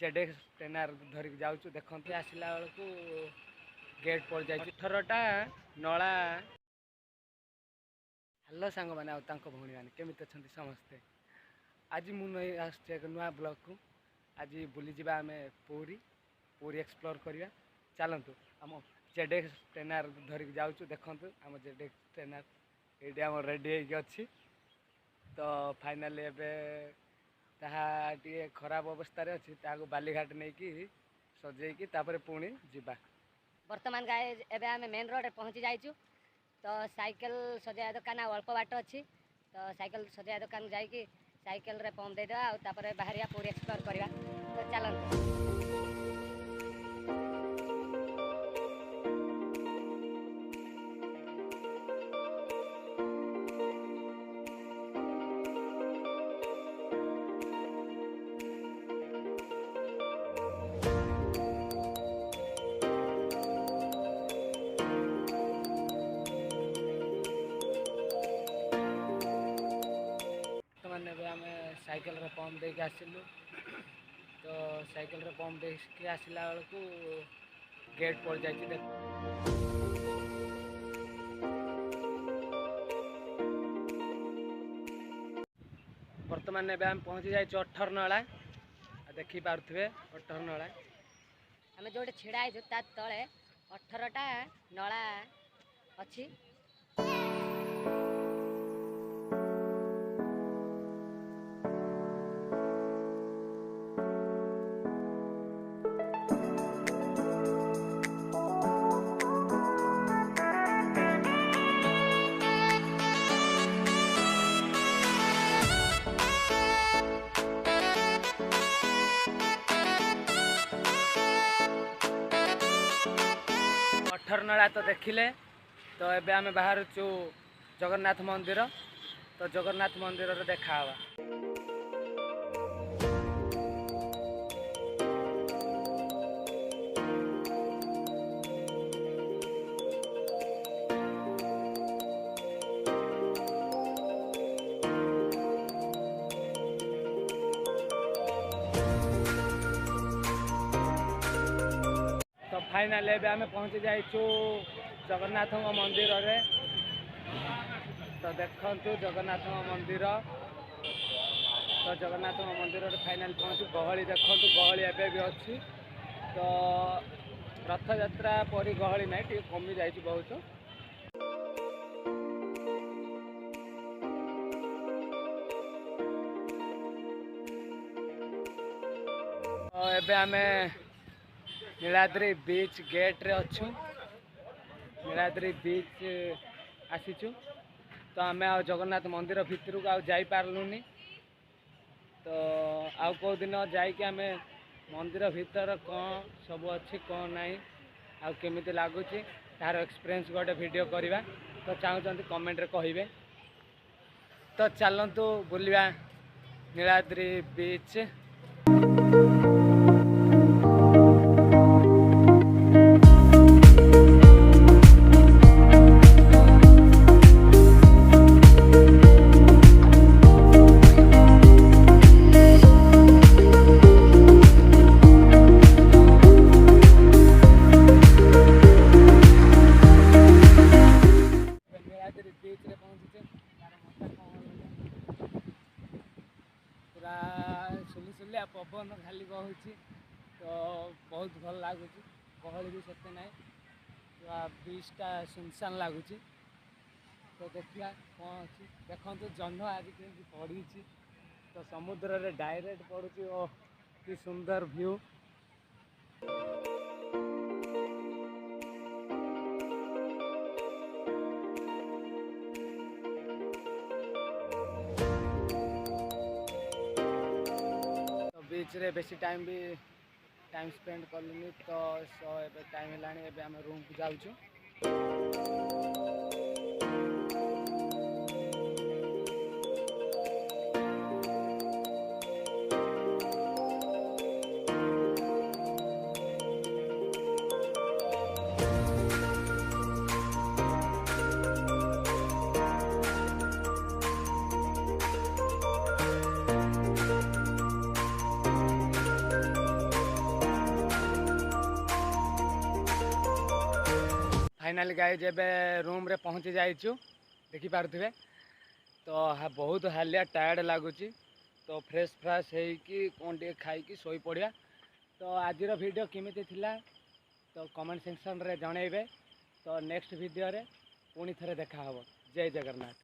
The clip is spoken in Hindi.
जेडेक्स ट्रेनर धरिक जाऊँ देखते आसला बेलू गेट पड़ जाए 18टा नला। हेलो सांग मैंने भौणी मैंने केमी अच्छा समस्ते आज मुझे एक नुआ ब्लॉग को आज बुली जावा आम पुरी पुरी एक्सप्लोर करवा चलतु आम जेडेक्स ट्रेनर धरिक जाऊँ देखते आम जेडेक्स ट्रेनर ये रेडी अच्छी तो फाइनाली एबे खराब अवस्था अच्छी बालीघाट नहीं कि सजेकी पुणी जीवा। वर्तमान गाय एबे आम मेन रोड पहुँची जाइचु तो साइकिल सजाया दुकान अल्प बाट अच्छी तो साइकिल सजाया दुकान जाकि साइकिल रे पंप देदेवा और बाहर पूरी एक्सप्लोर करवा तो चलते। साइकिल रे पंप देके आसिलु तो साइकिल रे पंप देके आसला बेलू गेट पड़ जाए देख बर्तमान एबे हम पहुँची जाए 18 नला देखी पारे 18 नला आम जो छिड़ा है तले 18टा नला अच्छी। 18 नला तो देखिले तो एबे आमे बाहर चु जगन्नाथ मंदिर तो जगन्नाथ मंदिर रे देखा हवा। तो फाइनाल एबे आमे पहुँची जाइचु जगन्नाथ मंदिर रे तो देखंतु जगन्नाथ मंदिर तो जगन्नाथ मंदिर रे फाइनाल पहुँचु गहली देखंतु गहली एबे भी अच्छी तो रथ यात्रा परी गहली नहीं टी कमी जाइछि बहुत। तो एबे आमे नीलाद्री बीच गेट रे अच्छु नीलाद्री बीच आसीचु तो आमे आ जगन्नाथ मंदिर भितर को जाई पारलुनी तो आउ को दिन जाइके आमे मंदिर भीतर कौन सब अच्छी कौन नहीं आउ केमिति लागुची तार एक्सपीरियंस गोटे वीडियो करवा तो चाहूँगी कमेंट रे कहिबे तो चलतु बुलिया नीलाद्री बीच। पूरा सुलिया पवन खाली बहुची तो बहुत भल लगुच गहली भी सेते ना पूरा बीचटा सुनसान लगुच तो देखा कौन अच्छी देखते जह्न आज कमी पड़ी तो समुद्र रे डायरेक्ट पड़ुची ओ कि सुंदर व्यू। बीच रे बेसी टाइम भी टाइम स्पेंड कलुनी तो सो एबे टाइम हेलानी एबे आम रूम को जाऊँ। फाइनाली गाइज एबे रूम रे पहुँची जाइछु देखि पारुथिबे। तो बहुत हालिया टायर्ड लगुच तो फ्रेश फ्राश होइकी कौन टे खाइकी सोई पड़िया। तो आज वीडियो केमिति थिला तो कमेंट सेक्शन रे जणेबे। तो नेक्स्ट वीडियो रे पुणी थरे देखा हबो। जय जगन्नाथ।